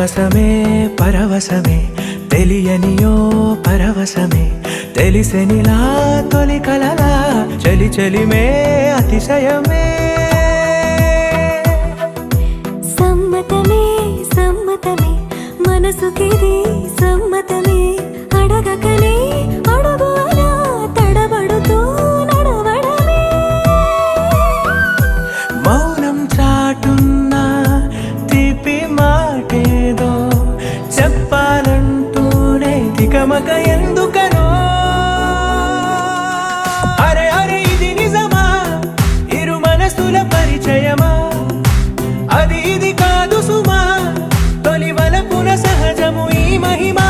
పరవశమే పరవశమే తెలియనియో పరవశమే తెలిసెనిలా తొలి కలలా చలి చలిమే అతిశయమే సమ్మతమే సమ్మతమే మనసుకిది సమ్మతమే అడగకనే అడుగు అలా తడబడుతూ నడవడమే మౌనం చాటున్న తీపి మాటేదో చెప్పాలంటూనే తికమక ఎందుకనో అరే అరే ఇది నిజమా ఇరు మనసుల పరిచయమా అది ఇది కాదు సుమా తొలి వలపున సహజము ఈ మహిమా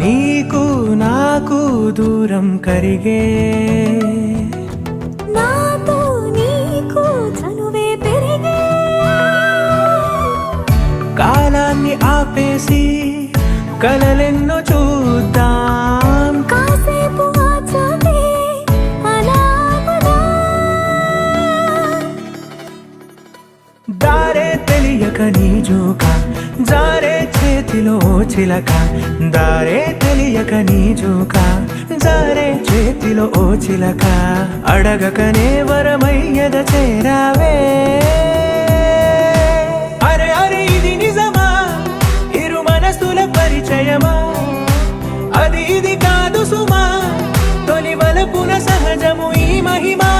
నీకు నాకు దూరం కరిగే నాతో నీకు చనువే పెరిగే కాలాన్ని ఆపేసి కలలెన్నో చూద్దాం కాసేపు ఆచాటే అలాగదా దారే తెలియక నీ జోక జారే చేతిలో చిలక దారే తెలియక నీ జోక జారే చేతిలో ఓ చిలక అడగకనే వరమయ్యద చేరావే అరే అరే ఇది నిజమా ఇరు మనసుల పరిచయమా అది ఇది కాదు సుమా తొలి వలపున సహజము ఈ మహిమా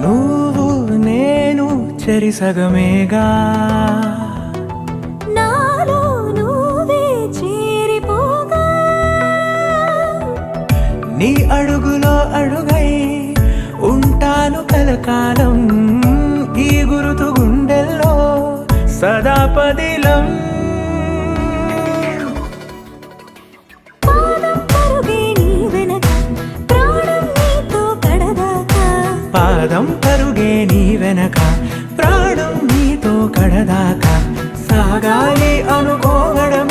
నువ్వు నేను చెరి సగమేగా నాలో నువ్వే చేరిపోగా నీ అడుగులో అడుగై ఉంటాను కలకాలం ఈ గురుతు గుండెల్లో సదా పదిలం పాదం పరుగే నీ వెనక పాదం పరుగే నీ వెనక ప్రాణం నీతో కడదాకా సాగాలి అనుకోవడం